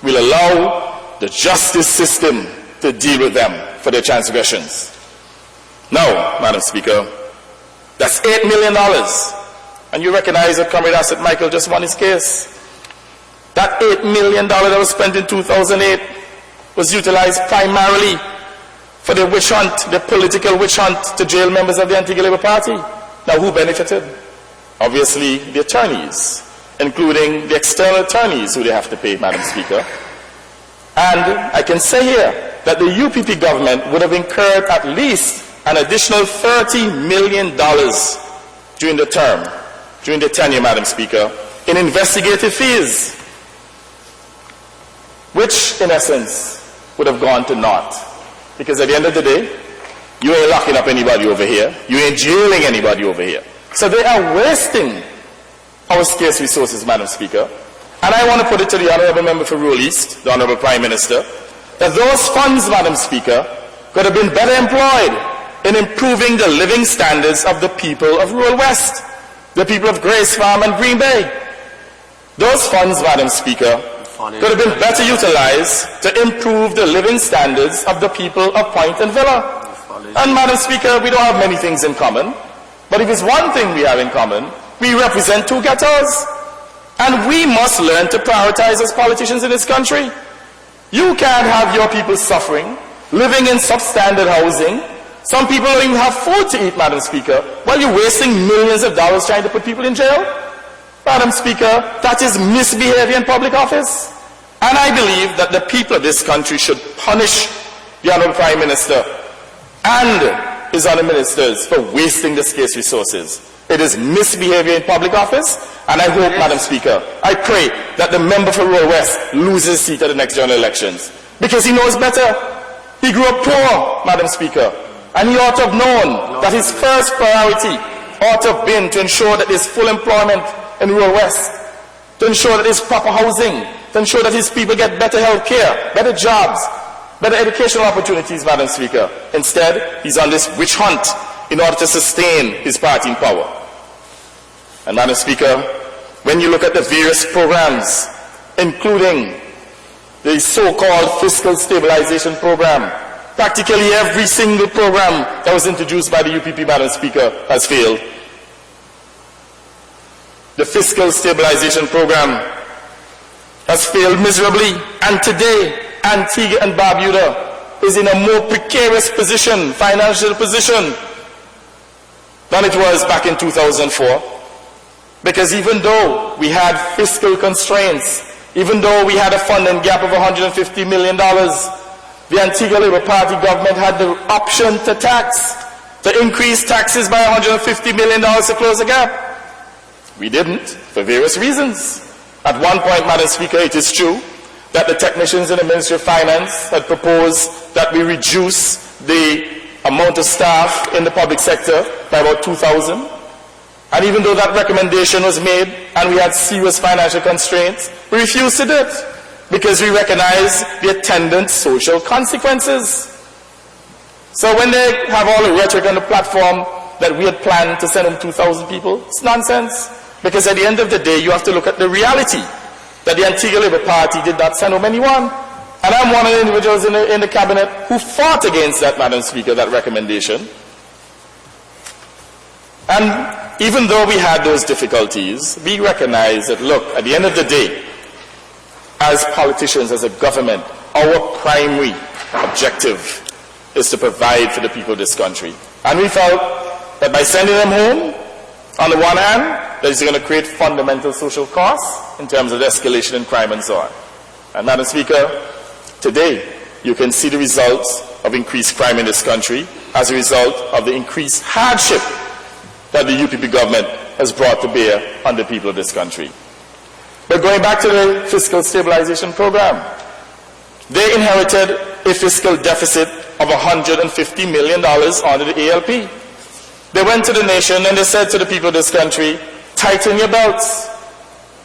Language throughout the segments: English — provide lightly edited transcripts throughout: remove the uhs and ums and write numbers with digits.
we'll allow the justice system to deal with them for their transgressions. Now, Madam Speaker, that's $8 million. And you recognize that Comrade Asset Michael just won his case. That $8 million that was spent in 2008 was utilized primarily for the witch hunt, the political witch hunt to jail members of the Antigua-Labour Party. Now, who benefited? Obviously, the attorneys, including the external attorneys who they have to pay, Madam Speaker. And I can say here that the UPP government would have incurred at least an additional $30 million during the term, during the tenure, Madam Speaker, in investigative fees, which, in essence, would have gone to naught. Because at the end of the day, you ain't locking up anybody over here. You ain't jailing anybody over here. So they are wasting our scarce resources, Madam Speaker. And I want to put it to the Honourable Member for Rural East, the Honourable Prime Minister, that those funds, Madam Speaker, could have been better employed in improving the living standards of the people of Rural West, the people of Grace Farm and Green Bay. Those funds, Madam Speaker, could have been better utilized to improve the living standards of the people of Point and Villa. And, Madam Speaker, we don't have many things in common, but if it's one thing we have in common, we represent two ghettos. And we must learn to prioritize as politicians in this country. You can't have your people suffering, living in substandard housing. Some people don't even have food to eat, Madam Speaker, while you're wasting millions of dollars trying to put people in jail. Madam Speaker, that is misbehavior in public office. And I believe that the people of this country should punish the Honourable Prime Minister and his other ministers for wasting the scarce resources. It is misbehavior in public office, and I hope, Madam Speaker, I pray that the member for Rural West loses his seat at the next general elections, because he knows better. He grew up poor, Madam Speaker, and he ought to have known that his first priority ought to have been to ensure that there's full employment in Rural West, to ensure that there's proper housing, to ensure that his people get better health care, better jobs, better educational opportunities, Madam Speaker. Instead, he's on this witch hunt in order to sustain his party in power. And, Madam Speaker, when you look at the various programs, including the so-called fiscal stabilization program, practically every single program that was introduced by the UPP, Madam Speaker, has failed. The fiscal stabilization program has failed miserably, and today Antigua and Barbuda is in a more precarious position, financial position, than it was back in 2004. Because even though we had fiscal constraints, even though we had a funding gap of $150 million, the Antigua-Labour Party government had the option to tax, to increase taxes by $150 million to close the gap. We didn't, for various reasons. At one point, Madam Speaker, it is true that the technicians in the Ministry of Finance had proposed that we reduce the amount of staff in the public sector by about 2,000. And even though that recommendation was made and we had serious financial constraints, we refused to do it because we recognize the attendant social consequences. So when they have all the rhetoric on the platform that we had planned to send them 2,000 people, it's nonsense. Because at the end of the day, you have to look at the reality that the Antigua-Labour Party did not send home anyone. And I'm one of the individuals in the cabinet who fought against that, Madam Speaker, that recommendation. And even though we had those difficulties, we recognize that, look, at the end of the day, as politicians, as a government, our primary objective is to provide for the people of this country. And we felt that by sending them home, on the one hand, that is going to create fundamental social costs in terms of the escalation in crime and so on. And, Madam Speaker, today you can see the results of increased crime in this country as a result of the increased hardship that the UPP government has brought to bear on the people of this country. But going back to the fiscal stabilization program, they inherited a fiscal deficit of $150 million under the ALP. They went to the nation and they said to the people of this country, tighten your belts.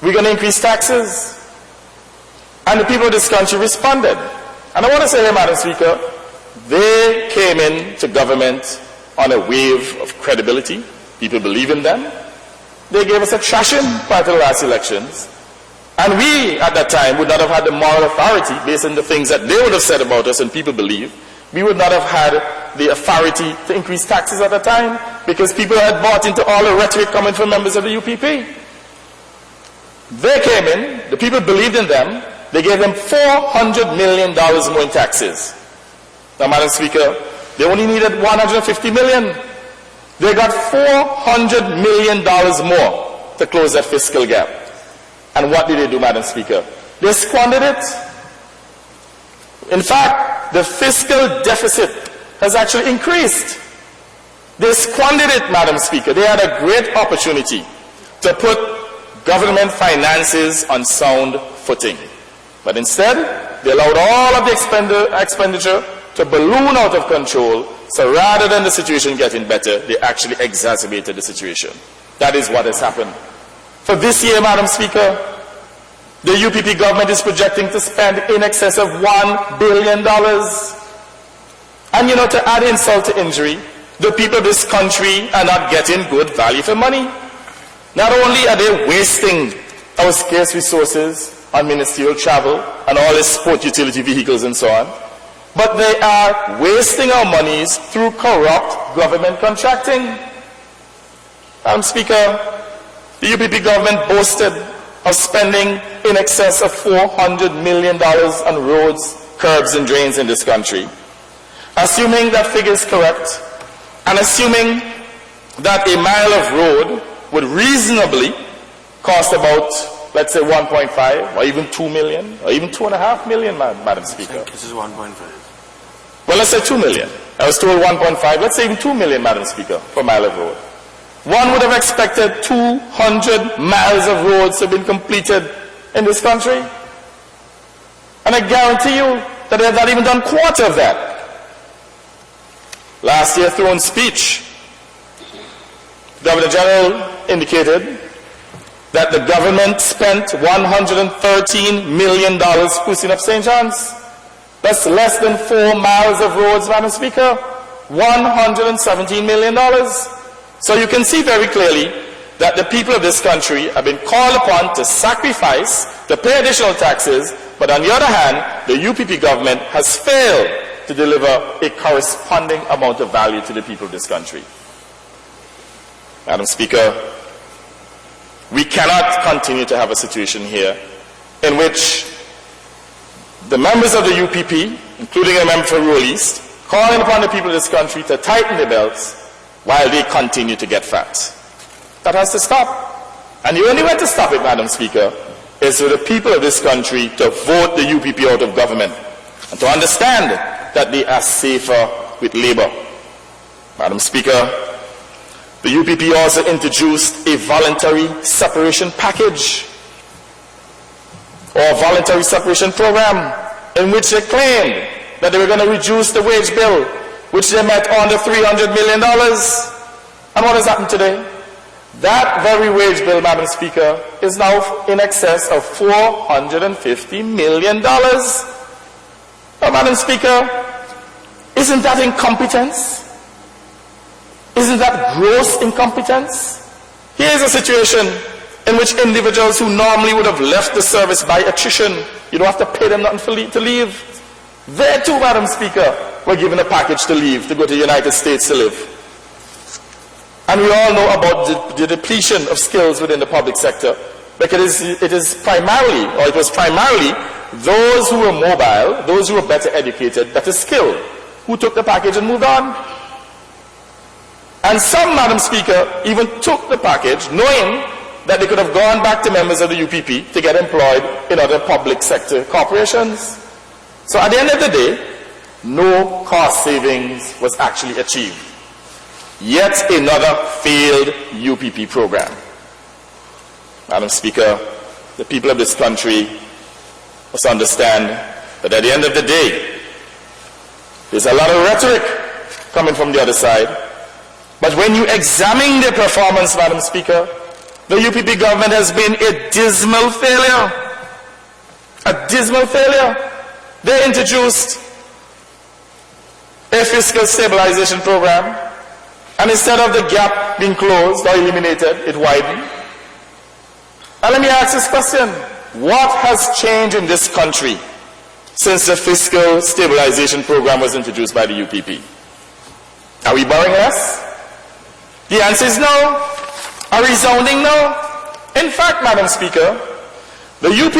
We're going to increase taxes. And the people of this country responded. And I want to say here, Madam Speaker, they came into government on a wave of credibility. People believe in them. They gave us a trashing prior to the last elections. And we, at that time, would not have had the moral authority, based on the things that they would have said about us and people believe. We would not have had the authority to increase taxes at that time, because people had bought into all the rhetoric coming from members of the UPP. They came in, the people believed in them, they gave them $400 million more in taxes. Now, Madam Speaker, they only needed $150 million. They got $400 million more to close that fiscal gap. And what did they do, Madam Speaker? They squandered it. In fact, the fiscal deficit has actually increased. They squandered it, Madam Speaker. They had a great opportunity to put government finances on sound footing. But instead, they allowed all of the expenditure to balloon out of control. So rather than the situation getting better, they actually exacerbated the situation. That is what has happened. For this year, Madam Speaker, the UPP government is projecting to spend in excess of $1 billion. And you know, to add insult to injury, the people of this country are not getting good value for money. Not only are they wasting our scarce resources on ministerial travel and all the sport utility vehicles and so on, but they are wasting our monies through corrupt government contracting. Madam Speaker, the UPP government boasted of spending in excess of $400 million on roads, curbs, and drains in this country. Assuming that figure is correct, and assuming that a mile of road would reasonably cost about, let's say, 1.5 or even 2 million or even 2.5 million, Madam Speaker. I think this is 1.5. Well, let's say 2 million. I was told 1.5. Let's say even 2 million, Madam Speaker, for a mile of road. One would have expected 200 miles of roads to have been completed in this country. And I guarantee you that they have not even done a quarter of that. Last year, through his speech, Governor General indicated that the government spent $113 million sprucing up St. John's. That's less than 4 miles of roads, Madam Speaker. $117 million. So you can see very clearly that the people of this country have been called upon to sacrifice, to pay additional taxes, but on the other hand, the UPP government has failed to deliver a corresponding amount of value to the people of this country. Madam Speaker, we cannot continue to have a situation here in which the members of the UPP, including a member for Rural East, calling upon the people of this country to tighten their belts while they continue to get fat. That has to stop. And the only way to stop it, Madam Speaker, is for the people of this country to vote the UPP out of government and to understand that they are safer with Labour. Madam Speaker, the UPP also introduced a voluntary separation package or voluntary separation program in which they claimed that they were going to reduce the wage bill, which they met under $300 million. And what has happened today? That very wage bill, Madam Speaker, is now in excess of $450 million. Now, Madam Speaker, isn't that incompetence? Isn't that gross incompetence? Here's a situation in which individuals who normally would have left the service by attrition, you don't have to pay them nothing to leave. They too, Madam Speaker, were given a package to leave, to go to the United States to live. And we all know about the depletion of skills within the public sector, because it was primarily those who were mobile, those who were better educated, better skilled, who took the package and moved on. And some, Madam Speaker, even took the package knowing that they could have gone back to members of the UPP to get employed in other public sector corporations. So at the end of the day, no cost savings was actually achieved. Yet another failed UPP program. Madam Speaker, the people of this country must understand that at the end of the day, there's a lot of rhetoric coming from the other side. But when you examine their performance, Madam Speaker, the UPP government has been a dismal failure. A dismal failure. They introduced a fiscal stabilization program, and instead of the gap being closed or eliminated, it widened. Now let me ask this question. what has changed in this country since the fiscal stabilization program was introduced by the UPP? Are we borrowing less? The answer is no. A resounding no. In fact, Madam Speaker, the UPP